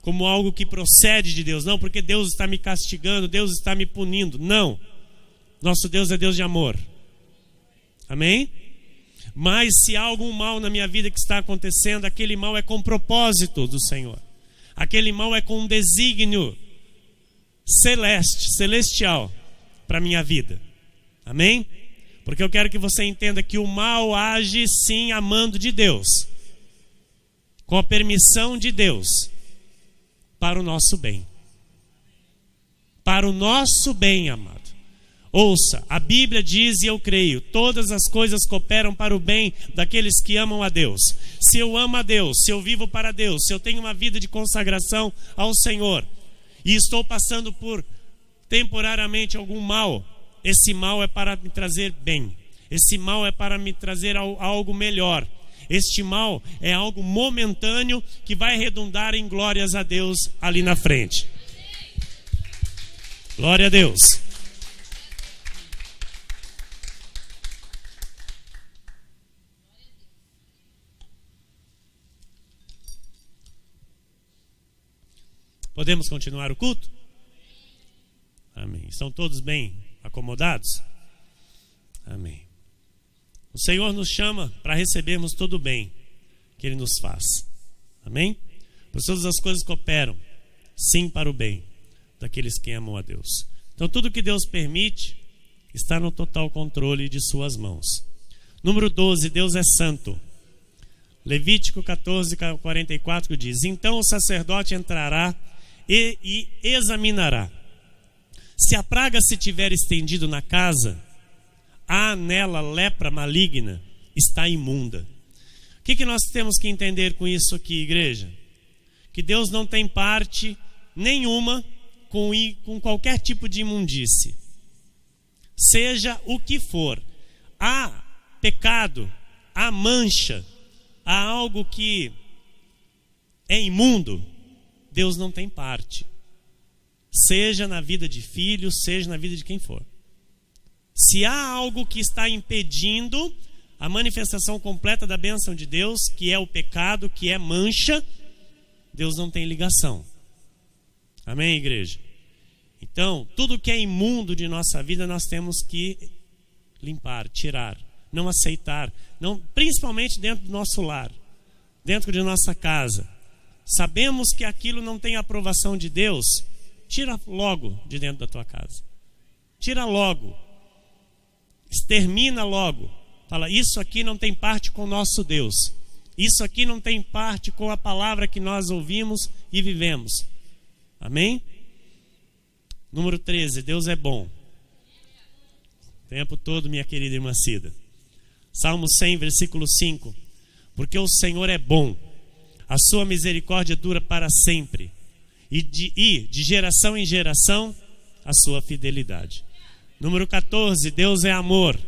como algo que procede de Deus. Não, porque Deus está me castigando, Deus está me punindo. Não, nosso Deus é Deus de amor. Amém? Mas se há algum mal na minha vida que está acontecendo, aquele mal é com propósito do Senhor. Aquele mal é com um desígnio celestial para a minha vida. Amém? Porque eu quero que você entenda que o mal age sim amando de Deus, com a permissão de Deus. para o nosso bem. Para o nosso bem, amado. Ouça, a Bíblia diz, e eu creio, todas as coisas cooperam para o bem daqueles que amam a Deus. Se eu amo a Deus, se eu vivo para Deus, se eu tenho uma vida de consagração ao Senhor, e estou passando por temporariamente algum mal, esse mal é para me trazer bem. Esse mal é para me trazer algo melhor. Este mal é algo momentâneo que vai redundar em glórias a Deus ali na frente. Glória a Deus. Podemos continuar o culto? Amém. Estão todos bem acomodados? Amém. O Senhor nos chama para recebermos todo o bem que Ele nos faz. Amém? Pois todas as coisas cooperam, sim, para o bem daqueles que amam a Deus. Então tudo que Deus permite está no total controle de suas mãos. Número 12, Deus é santo. Levítico 14:44 diz: então o sacerdote entrará e examinará. Se a praga se tiver estendido na casa, há nela lepra maligna, está imunda. O que nós temos que entender com isso aqui, igreja? Que Deus não tem parte nenhuma com qualquer tipo de imundície. Seja o que for. Há pecado, há mancha, há algo que é imundo, Deus não tem parte. Seja na vida de filhos, seja na vida de quem for. Se há algo que está impedindo a manifestação completa da bênção de Deus, que é o pecado, que é mancha, Deus não tem ligação. Amém, igreja? Então, tudo que é imundo de nossa vida, nós temos que limpar, tirar, não aceitar, não, principalmente dentro do nosso lar, dentro de nossa casa. Sabemos que aquilo não tem aprovação de Deus, tira logo de dentro da tua casa. Tira logo. Extermina logo. Fala, isso aqui não tem parte com o nosso Deus. Isso aqui não tem parte com a palavra que nós ouvimos e vivemos. Amém? Número 13, Deus é bom. O tempo todo, minha querida irmã Cida. Salmo 100, versículo 5. Porque o Senhor é bom, a sua misericórdia dura para sempre, e de geração em geração a sua fidelidade. Número 14, Deus é amor.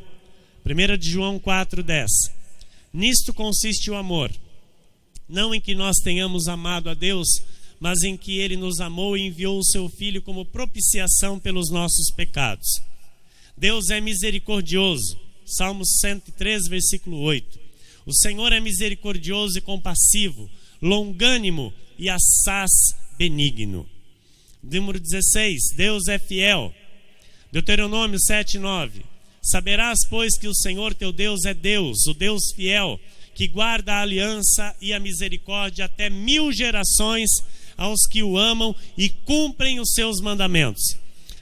1 de João 4:10. Nisto consiste o amor, não em que nós tenhamos amado a Deus, mas em que Ele nos amou e enviou o seu Filho como propiciação pelos nossos pecados. Deus é misericordioso. Salmo 103, versículo 8. O Senhor é misericordioso e compassivo, longânimo e assaz benigno. Número 16, Deus é fiel. Deuteronômio 7:9. Saberás, pois, que o Senhor teu Deus é Deus, o Deus fiel, que guarda a aliança e a misericórdia até 1000 gerações aos que o amam e cumprem os seus mandamentos.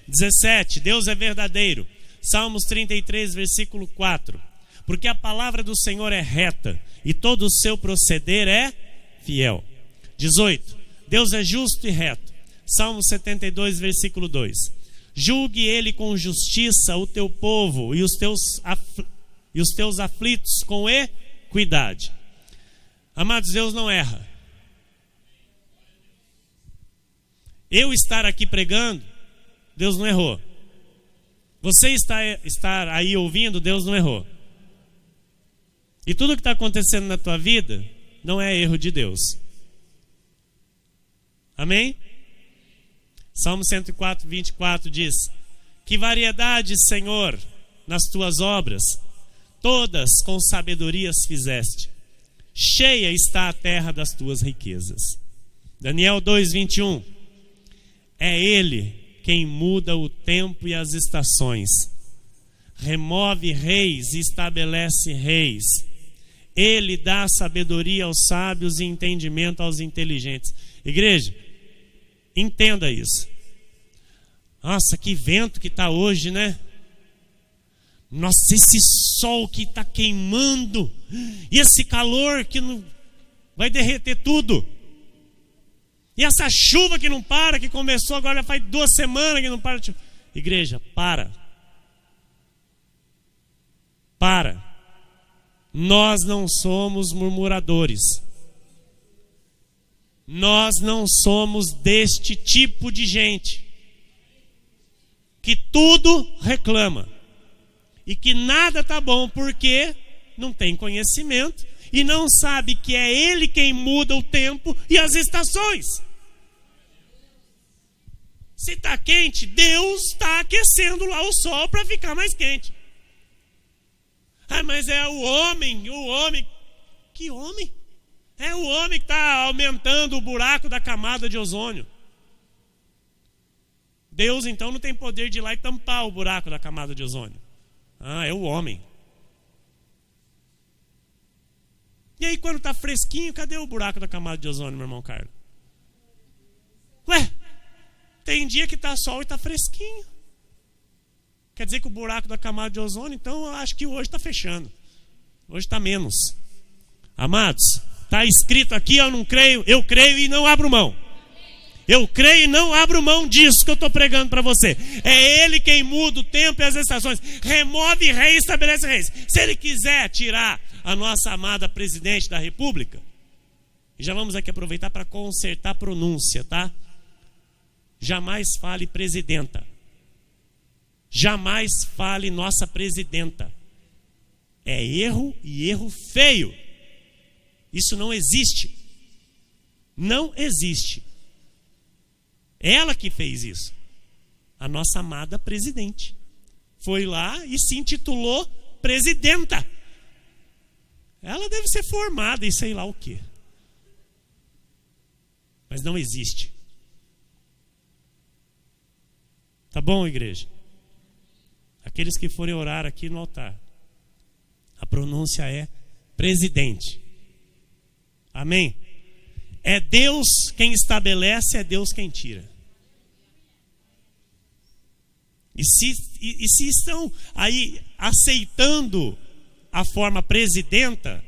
17, Deus é verdadeiro. Salmos 33, versículo 4. Porque a palavra do Senhor é reta e todo o seu proceder é fiel. 18, Deus é justo e reto. Salmo 72, versículo 2. Julgue ele com justiça o teu povo e os teus aflitos com equidade. Amados, Deus não erra. Eu estar aqui pregando, Deus não errou. Você estar aí ouvindo, Deus não errou. E tudo que está acontecendo na tua vida não é erro de Deus. Amém? Salmo 104, 24 diz: que variedade, Senhor, nas tuas obras, todas com sabedoria as fizeste. Cheia está a terra das tuas riquezas. Daniel 2, 21. É Ele quem muda o tempo e as estações, remove reis e estabelece reis. Ele dá sabedoria aos sábios e entendimento aos inteligentes. Igreja, entenda isso. Nossa, que vento que está hoje, né? Nossa, esse sol que está queimando, e esse calor que não vai derreter tudo. E essa chuva que não para, que começou agora já faz 2 semanas que não para. Igreja, para. Para. Nós não somos murmuradores. Nós não somos deste tipo de gente que tudo reclama e que nada tá bom porque não tem conhecimento e não sabe que é Ele quem muda o tempo e as estações. Se está quente, Deus está aquecendo lá o sol para ficar mais quente. Ah, mas é o homem. Que homem? É o homem que está aumentando o buraco da camada de ozônio. Deus então não tem poder de ir lá e tampar o buraco da camada de ozônio. Ah, é o homem. E aí quando está fresquinho, cadê o buraco da camada de ozônio, meu irmão Carlos? Ué, tem dia que está sol e está fresquinho. Quer dizer que o buraco da camada de ozônio, então eu acho que hoje está fechando. Hoje está menos. Amados, está escrito aqui, eu não creio, eu creio e não abro mão. Eu creio e não abro mão disso que eu estou pregando para você. É Ele quem muda o tempo e as estações. Remove e reestabelece reis. Se Ele quiser tirar a nossa amada presidente da República, e já vamos aqui aproveitar para consertar a pronúncia, tá? Jamais fale presidenta. Jamais fale nossa presidenta. É erro e erro feio. Isso não existe. Não existe. Ela que fez isso. A nossa amada presidente. Foi lá e se intitulou presidenta. Ela deve ser formada em sei lá o quê. Mas não existe. Tá bom, igreja? Aqueles que forem orar aqui no altar, a pronúncia é presidente. Amém? É Deus quem estabelece, é Deus quem tira. E se estão aí aceitando a forma presidenta,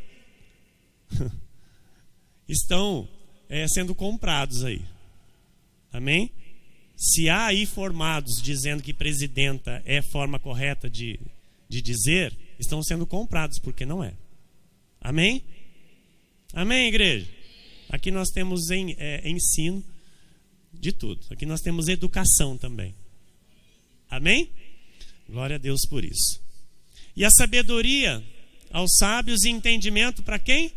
estão sendo comprados aí. Amém? Se há aí formados dizendo que presidenta é a forma correta de dizer, estão sendo comprados, porque não é. Amém? Amém, igreja? Aqui nós temos ensino de tudo. Aqui nós temos educação também. Amém? Glória a Deus por isso. E a sabedoria aos sábios e entendimento para quem?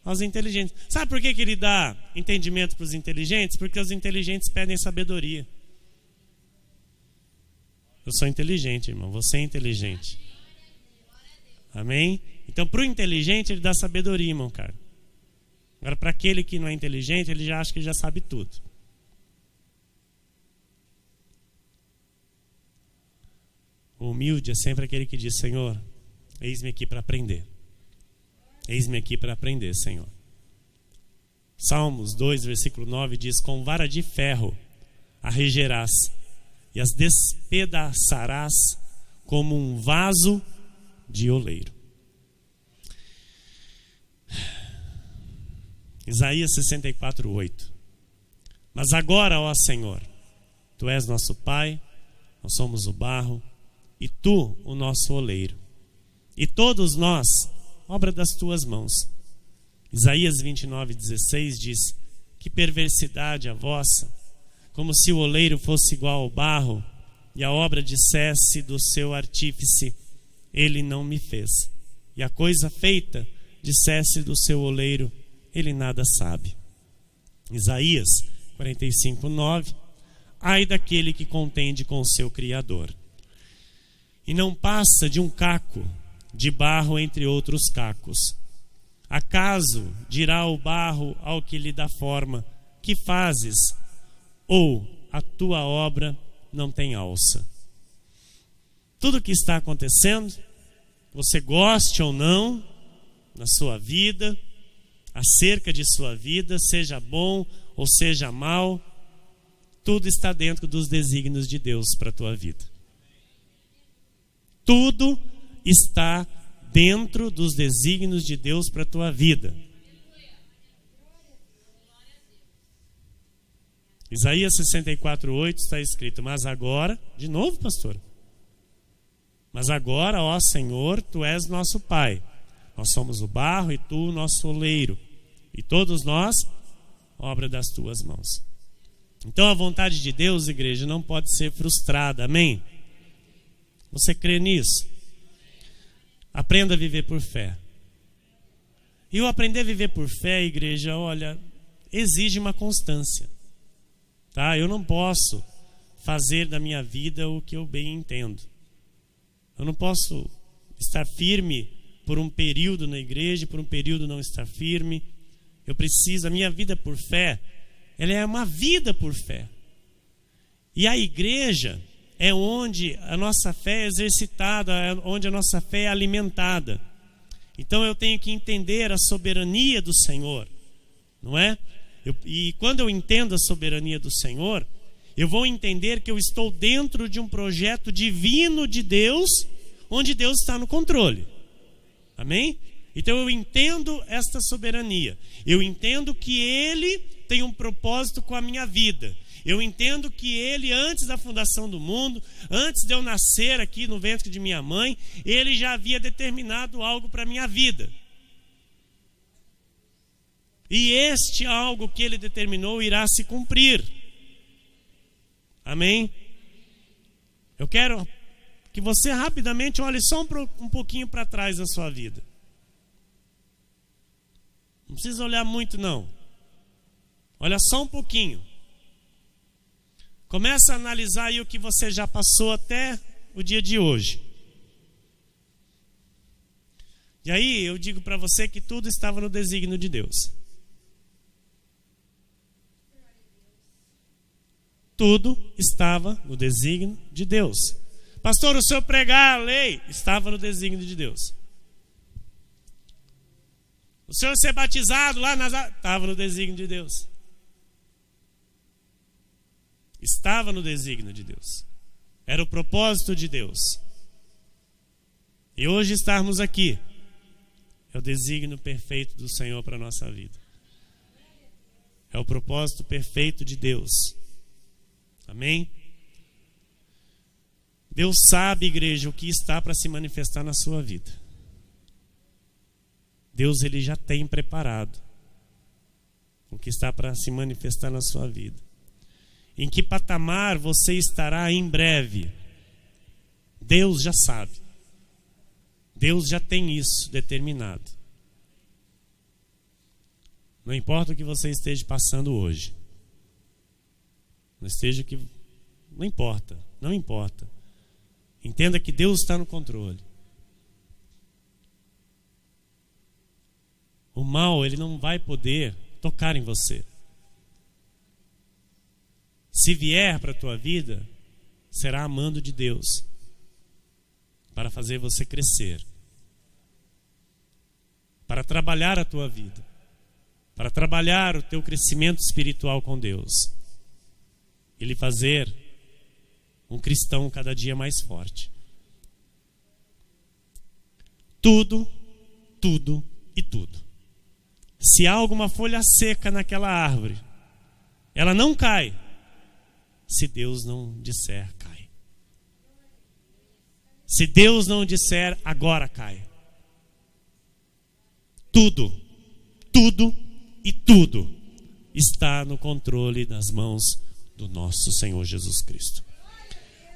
Aos inteligentes. Sabe por que ele dá entendimento para os inteligentes? Porque os inteligentes pedem sabedoria. Eu sou inteligente, irmão. Você é inteligente. Amém? Então, para o inteligente, ele dá sabedoria, irmão, cara. Agora, para aquele que não é inteligente, ele já acha que já sabe tudo. O humilde é sempre aquele que diz: Senhor, eis-me aqui para aprender. Eis-me aqui para aprender, Senhor. Salmos 2, versículo 9 diz: com vara de ferro a regerás e as despedaçarás como um vaso de oleiro. Isaías 64, 8. Mas agora, ó Senhor, Tu és nosso Pai, nós somos o barro, e Tu o nosso oleiro, e todos nós, obra das Tuas mãos. Isaías 29, 16 diz: que perversidade a vossa, como se o oleiro fosse igual ao barro, e a obra dissesse do seu artífice: ele não me fez. E a coisa feita dissesse do seu oleiro: ele nada sabe. Isaías 45, 9. Ai daquele que contende com o seu Criador, e não passa de um caco de barro entre outros cacos. Acaso dirá o barro ao que lhe dá forma: que fazes? Ou a tua obra não tem alça? Tudo o que está acontecendo, você goste ou não, na sua vida, acerca de sua vida, seja bom ou seja mal, tudo está dentro dos desígnios de Deus para a tua vida. Tudo está dentro dos desígnios de Deus para a tua vida. Isaías 64:8 está escrito: mas agora, de novo, pastor, mas agora, ó Senhor, tu és nosso Pai, nós somos o barro e tu o nosso oleiro, e todos nós, obra das tuas mãos. Então a vontade de Deus, igreja, não pode ser frustrada, amém? Você crê nisso? Aprenda a viver por fé. E o aprender a viver por fé, igreja, olha, exige uma constância. Tá? Eu não posso fazer da minha vida o que eu bem entendo. Eu não posso estar firme por um período na igreja, por um período não estar firme. Eu preciso, a minha vida por fé, ela é uma vida por fé. E a igreja é onde a nossa fé é exercitada, é onde a nossa fé é alimentada. Então eu tenho que entender a soberania do Senhor, não é? E quando eu entendo a soberania do Senhor, eu vou entender que eu estou dentro de um projeto divino de Deus, onde Deus está no controle. Amém? Então eu entendo esta soberania. Eu entendo que Ele tem um propósito com a minha vida. Eu entendo que Ele, antes da fundação do mundo, antes de eu nascer aqui no ventre de minha mãe, Ele já havia determinado algo para a minha vida. E este algo que Ele determinou irá se cumprir. Amém? Eu quero que você rapidamente olhe só um pouquinho para trás da sua vida. Não precisa olhar muito, não. Olha só um pouquinho. Começa a analisar aí o que você já passou até o dia de hoje. E aí eu digo para você que tudo estava no desígnio de Deus. Tudo estava no desígnio de Deus. Pastor, o senhor pregar a lei estava no desígnio de Deus. O senhor ser batizado lá estava no desígnio de Deus. Estava no desígnio de Deus. Era o propósito de Deus. E hoje estarmos aqui é o desígnio perfeito do Senhor para a nossa vida. É o propósito perfeito de Deus. Amém? Deus sabe, igreja, o que está para se manifestar na sua vida. Deus, Ele já tem preparado o que está para se manifestar na sua vida. Em que patamar você estará em breve? Deus já sabe. Deus já tem isso determinado. Não importa o que você esteja passando hoje. Não importa, não importa. Entenda que Deus está no controle. O mal, ele não vai poder tocar em você. Se vier para a tua vida, será a mando de Deus para fazer você crescer, para trabalhar a tua vida, para trabalhar o teu crescimento espiritual com Deus e lhe fazer um cristão cada dia mais forte. Tudo, tudo e tudo. Se há alguma folha seca naquela árvore, ela não cai se Deus não disser cai. Se Deus não disser agora cai. Tudo, tudo e tudo está no controle das mãos do nosso Senhor Jesus Cristo.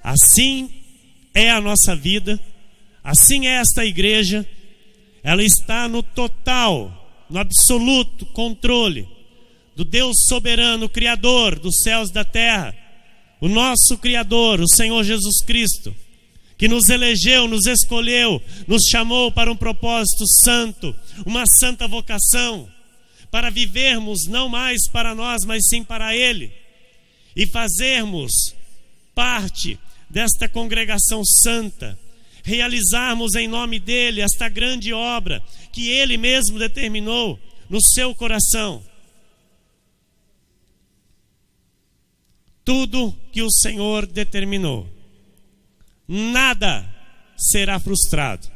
Assim é a nossa vida, assim é esta igreja, ela está no total, no absoluto controle do Deus soberano, Criador dos céus e da terra, o nosso Criador, o Senhor Jesus Cristo, que nos elegeu, nos escolheu, nos chamou para um propósito santo, uma santa vocação, para vivermos não mais para nós, mas sim para Ele, e fazermos parte desta congregação santa, realizarmos em nome dEle esta grande obra que Ele mesmo determinou no seu coração. Tudo que o Senhor determinou, nada será frustrado.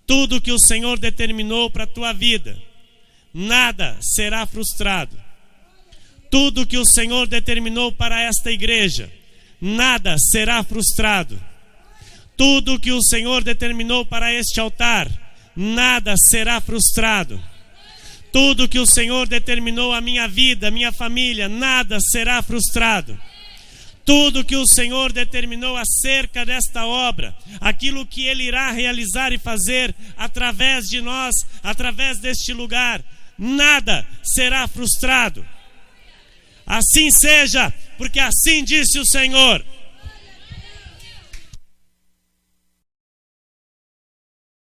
Tudo que o Senhor determinou para a tua vida, nada será frustrado. Tudo que o Senhor determinou para esta igreja, nada será frustrado. Tudo que o Senhor determinou para este altar, nada será frustrado. Tudo que o Senhor determinou a minha vida, a minha família, nada será frustrado. Tudo que o Senhor determinou acerca desta obra, aquilo que Ele irá realizar e fazer através de nós, através deste lugar, nada será frustrado. Assim seja, porque assim disse o Senhor.